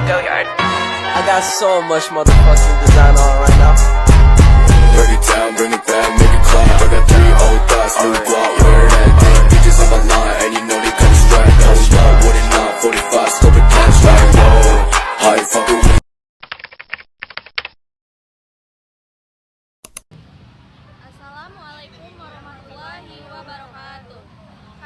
I got so much motherfucking design on right now. Break it down, bring it back, make it clap. I got 3 old thoughts, new guap, where that thing. Bitches on my line, and you know they cut strike. Hold up, what it not, 45, scope it cash like, whoa. High fucking with. Assalamualaikum warahmatullahi wabarakatuh.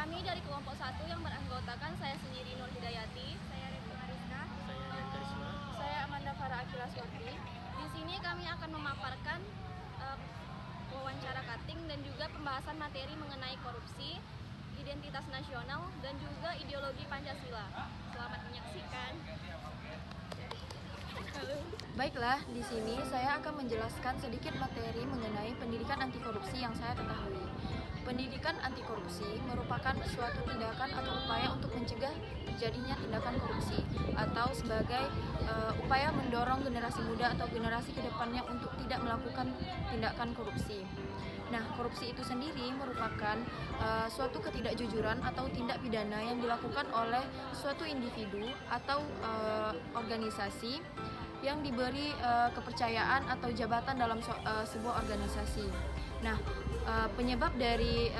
Kami dari kelompok 1 yang beranggotakan saya sendiri Nur Hidayati, saya Rifki Mariska, Saya Rian Karisma. saya Amanda Farah Akila Surti. Di sini kami akan memaparkan wawancara cutting dan juga pembahasan materi mengenai korupsi, identitas nasional dan juga ideologi Pancasila. Selamat menyaksikan. Baiklah, di sini saya akan menjelaskan sedikit materi mengenai pendidikan anti korupsi yang saya ketahui. Pendidikan anti korupsi merupakan suatu tindakan atau upaya untuk mencegah terjadinya tindakan korupsi atau sebagai upaya mendorong generasi muda atau generasi kedepannya untuk tidak melakukan tindakan korupsi. Nah, korupsi itu sendiri merupakan suatu ketidakjujuran atau tindak pidana yang dilakukan oleh suatu individu atau organisasi yang diberi kepercayaan atau jabatan dalam sebuah organisasi. Nah, penyebab dari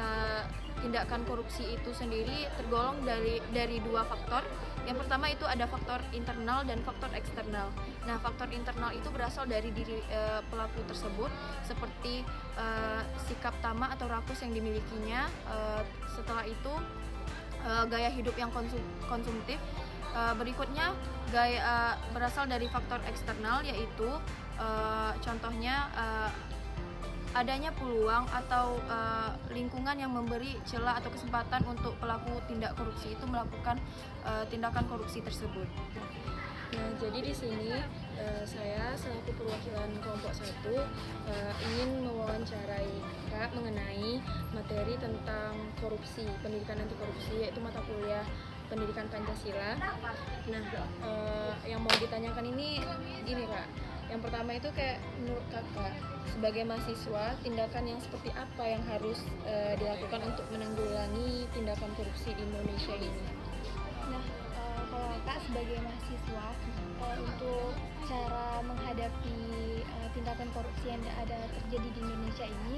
tindakan korupsi itu sendiri tergolong dari 2 faktor. Yang pertama itu ada faktor internal dan faktor eksternal. Nah, faktor internal itu berasal dari diri pelaku tersebut, seperti sikap tamak atau rakus yang dimilikinya. Setelah itu gaya hidup yang konsumtif. Berikutnya gaya berasal dari faktor eksternal, yaitu contohnya adanya peluang atau lingkungan yang memberi celah atau kesempatan untuk pelaku tindak korupsi itu melakukan tindakan korupsi tersebut. Nah, jadi di sini saya selaku perwakilan kelompok 1 ingin mewawancarai Kak mengenai materi tentang korupsi, pendidikan anti korupsi, yaitu mata kuliah pendidikan Pancasila. Nah, yang mau ditanyakan ini gini Kak. Yang pertama itu kayak menurut Kakak sebagai mahasiswa, tindakan yang seperti apa yang harus dilakukan untuk menanggulangi tindakan korupsi di Indonesia ini? Nah, kalau Kak sebagai mahasiswa, untuk cara menghadapi tindakan korupsi yang ada terjadi di Indonesia ini,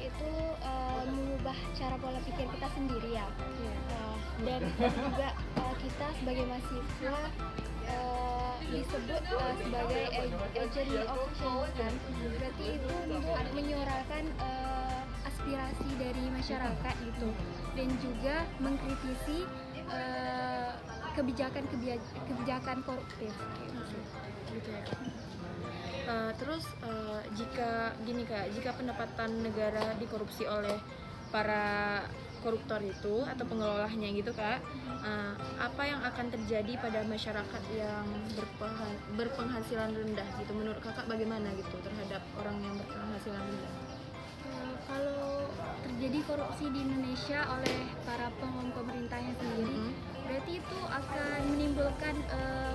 itu mengubah cara pola pikir kita sendiri ya. Dan juga kita sebagai mahasiswa disebut sebagai agent of change kan. Berarti itu untuk menyuarakan aspirasi dari masyarakat gitu, dan juga mengkritisi kebijakan koruptif gitu ya. Terus jika pendapatan negara dikorupsi oleh para koruptor itu atau pengelolanya gitu Kak, apa yang akan terjadi pada masyarakat yang berpenghasilan rendah gitu? Menurut Kakak bagaimana gitu terhadap orang yang berpenghasilan rendah? Kalau terjadi korupsi di Indonesia oleh para pemerintahnya sendiri, berarti itu akan menimbulkan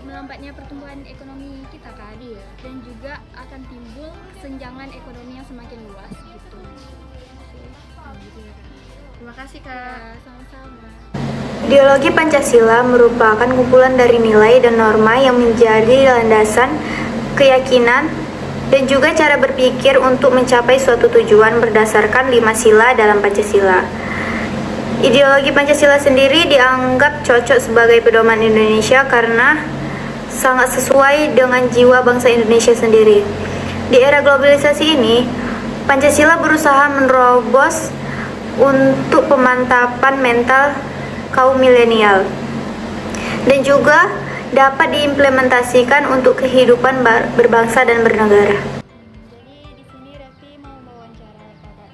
melambatnya pertumbuhan ekonomi kita kan, dan juga akan timbul kesenjangan ekonomi yang semakin luas gitu. Terima kasih Kak. Ya, sama-sama. Ideologi Pancasila merupakan kumpulan dari nilai dan norma yang menjadi landasan keyakinan dan juga cara berpikir untuk mencapai suatu tujuan berdasarkan 5 sila dalam Pancasila. Ideologi Pancasila sendiri dianggap cocok sebagai pedoman Indonesia karena sangat sesuai dengan jiwa bangsa Indonesia sendiri. Di era globalisasi ini, Pancasila berusaha menerobos untuk pemantapan mental kaum milenial dan juga dapat diimplementasikan untuk kehidupan berbangsa dan bernegara. Jadi di sini Revi mau mewawancara kakak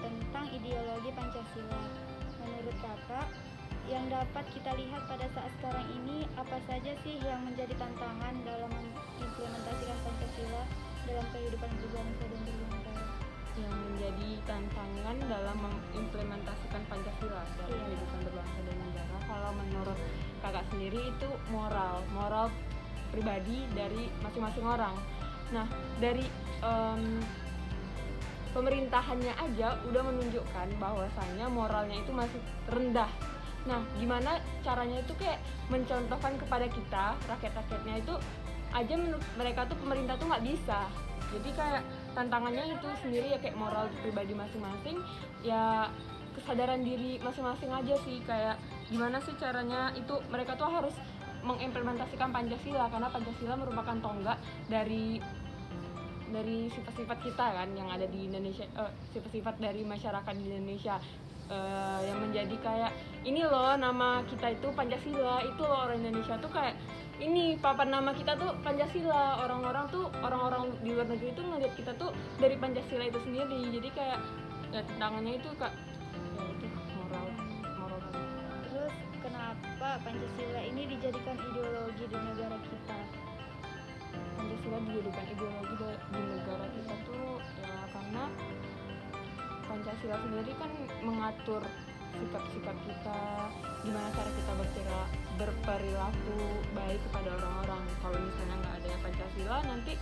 tentang ideologi Pancasila. Menurut kakak, yang dapat kita lihat pada saat sekarang ini apa saja sih yang menjadi tantangan dalam mengimplementasikan Pancasila dalam kehidupan berbangsa dan bernegara? Yang menjadi tantangan dalam mengimplementasikan Pancasila dalam kehidupan berbangsa dan negara, kalau menurut kakak sendiri itu moral pribadi dari masing-masing orang. Nah, dari pemerintahannya aja udah menunjukkan bahwasannya moralnya itu masih rendah Nah, gimana caranya itu kayak mencontohkan kepada kita, rakyat-rakyatnya itu aja menurut mereka tuh pemerintah tuh nggak bisa. Jadi kayak tantangannya itu sendiri ya kayak moral pribadi masing-masing, ya kesadaran diri masing-masing aja sih, kayak gimana sih caranya itu mereka tuh harus mengimplementasikan Pancasila, karena Pancasila merupakan tonggak dari sifat-sifat kita kan yang ada di Indonesia, sifat-sifat dari masyarakat di Indonesia. Yang menjadi kayak ini loh nama kita itu Pancasila, itu loh orang Indonesia tuh kayak ini papan nama kita tuh Pancasila. Orang-orang di luar negeri tuh ngeliat kita tuh dari Pancasila itu sendiri. Jadi kayak ya tantangannya itu kak ya itu moral. Terus kenapa Pancasila ini dijadikan ideologi di negara kita? Pancasila dijadikan ideologi di negara kita tuh ya karena Pancasila sendiri kan mengatur sikap-sikap kita, gimana cara kita berperilaku baik kepada orang-orang. Kalau misalnya nggak ada Pancasila, nanti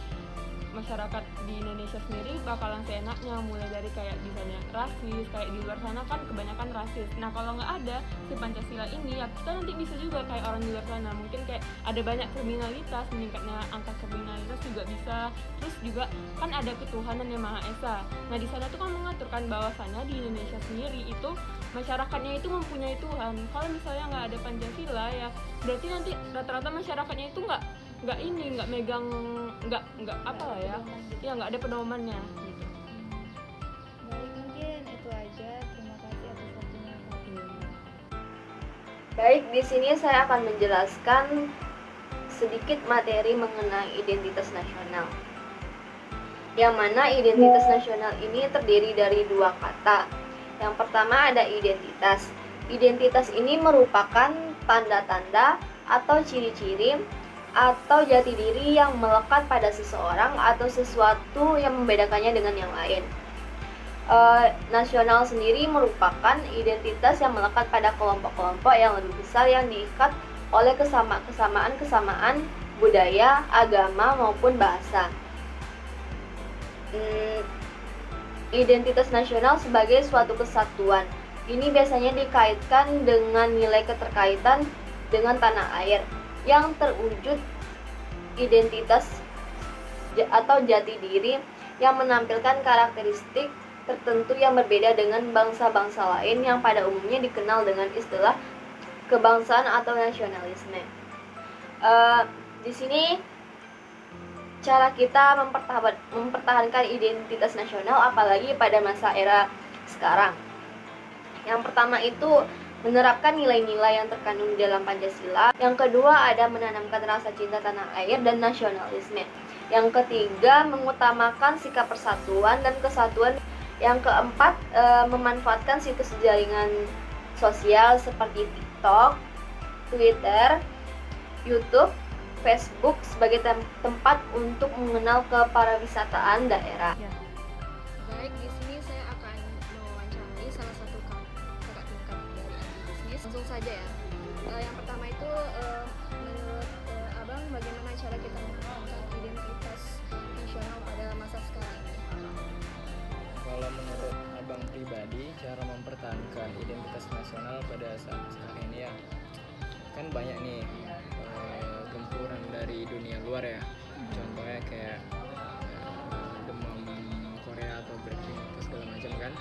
masyarakat di Indonesia sendiri bakalan seenaknya, mulai dari kayak misalnya rasis, kayak di luar sana kan kebanyakan rasis. Nah kalau nggak ada si Pancasila ini, ya kita nanti bisa juga kayak orang di luar sana, mungkin kayak ada banyak kriminalitas, meningkatnya angka kriminalitas juga bisa. Terus juga kan ada ketuhanan yang Maha Esa. Nah di sana tuh kan mengaturkan bahwasannya di Indonesia sendiri itu masyarakatnya itu mempunyai Tuhan. Kalau misalnya nggak ada Pancasila, ya berarti nanti rata-rata masyarakatnya itu nggak megang, nggak apa lah ya nggak ada pedomannya gitu. Baik, mungkin itu aja. Terima kasih atas waktunya, Kak. Baik, di sini saya akan menjelaskan sedikit materi mengenai identitas nasional. Yang mana identitas nasional ini terdiri dari dua kata. Yang pertama ada identitas. Identitas ini merupakan tanda-tanda atau ciri-ciri atau jati diri yang melekat pada seseorang atau sesuatu yang membedakannya dengan yang lain. Nasional sendiri merupakan identitas yang melekat pada kelompok-kelompok yang lebih besar yang diikat oleh kesamaan budaya, agama maupun bahasa. Identitas nasional sebagai suatu kesatuan. Ini biasanya dikaitkan dengan nilai keterkaitan dengan tanah air yang terwujud identitas atau jati diri yang menampilkan karakteristik tertentu yang berbeda dengan bangsa-bangsa lain yang pada umumnya dikenal dengan istilah kebangsaan atau nasionalisme. Di sini cara kita mempertahankan identitas nasional apalagi pada masa era sekarang. Yang pertama itu menerapkan nilai-nilai yang terkandung di dalam Pancasila. Yang kedua ada menanamkan rasa cinta tanah air dan nasionalisme. Yang ketiga mengutamakan sikap persatuan dan kesatuan. Yang keempat memanfaatkan situs jaringan sosial seperti TikTok, Twitter, YouTube, Facebook sebagai tempat untuk mengenal kepariwisataan daerah. Baik, di sini saya akan mewawancarai salah satu kakak tingkat dari agribisnis. Langsung saja ya. Yang pertama itu menurut Abang bagaimana cara kita mempertahankan identitas nasional pada masa sekarang ini? Kalau menurut Abang pribadi, cara mempertahankan identitas nasional pada saat sekarang ini ya kan banyak nih gempuran dari dunia luar ya. Contohnya kayak demam Korea atau Blackpink atau segala macam kan.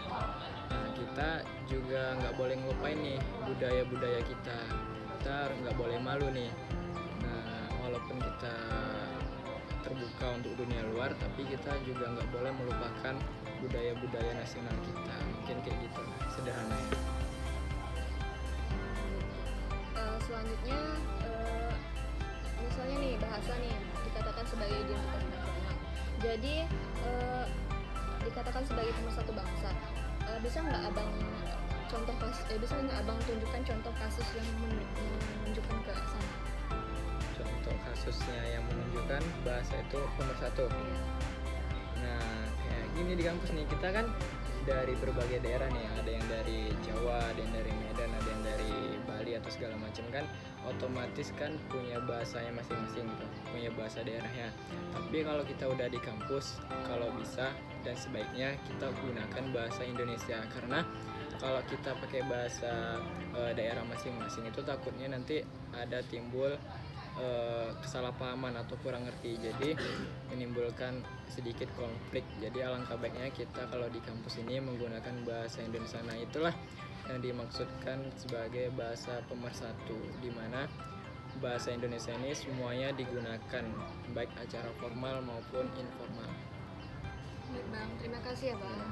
Nah, kita juga nggak boleh ngelupain nih budaya kita nggak boleh malu nih. Nah, walaupun kita terbuka untuk dunia luar, tapi kita juga nggak boleh melupakan budaya nasional kita. Mungkin kayak gitu sederhananya. Selanjutnya misalnya nih bahasa nih dikatakan sebagai identitas nasional. Jadi dikatakan sebagai pemersatu bangsa. Bisa nggak abang tunjukkan contoh kasus yang menunjukkan ke sana? Contoh kasusnya yang menunjukkan bahasa itu pemersatu. Nah, kayak gini di kampus nih, kita kan dari berbagai daerah nih, ada yang dari Jawa, ada yang dari Medan, ada yang dari Bali atau segala macam kan, otomatis kan punya bahasanya masing-masing gitu, punya bahasa daerahnya. Tapi kalau kita udah di kampus, kalau bisa dan sebaiknya kita gunakan bahasa Indonesia, karena kalau kita pakai bahasa daerah masing-masing itu takutnya nanti ada timbul kesalahpahaman atau kurang ngerti, jadi menimbulkan sedikit konflik. Jadi alangkah baiknya kita kalau di kampus ini menggunakan bahasa Indonesia. Nah, itulah yang dimaksudkan sebagai bahasa pemersatu, di mana bahasa Indonesia ini semuanya digunakan baik acara formal maupun informal. Baik Bang, terima kasih ya Bang.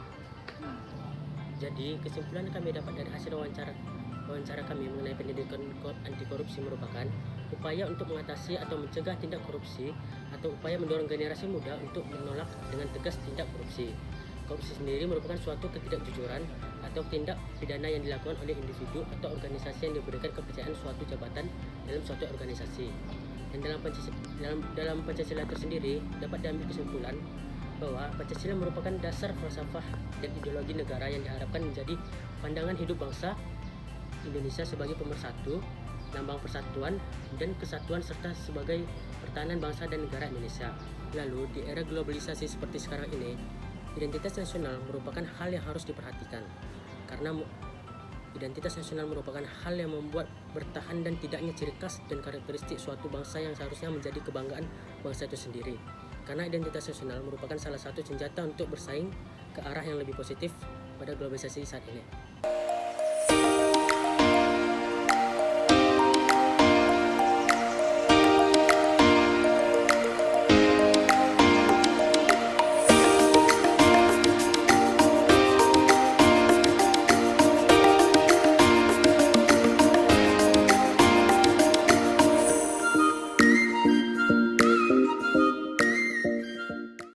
Jadi kesimpulan yang kami dapat dari hasil wawancara kami mengenai pendidikan anti korupsi merupakan upaya untuk mengatasi atau mencegah tindak korupsi atau upaya mendorong generasi muda untuk menolak dengan tegas tindak korupsi. Korupsi sendiri merupakan suatu ketidakjujuran atau tindak pidana yang dilakukan oleh individu atau organisasi yang diberikan kepercayaan suatu jabatan dalam suatu organisasi. Dan dalam Pancasila tersendiri dapat diambil kesimpulan bahwa Pancasila merupakan dasar falsafah dan ideologi negara yang diharapkan menjadi pandangan hidup bangsa Indonesia sebagai pemersatu, lambang persatuan dan kesatuan serta sebagai pertahanan bangsa dan negara Indonesia. Lalu di era globalisasi seperti sekarang ini, identitas nasional merupakan hal yang harus diperhatikan karena identitas nasional merupakan hal yang membuat bertahan dan tidaknya ciri khas dan karakteristik suatu bangsa yang seharusnya menjadi kebanggaan bangsa itu sendiri. Karena identitas nasional merupakan salah satu senjata untuk bersaing ke arah yang lebih positif pada globalisasi saat ini.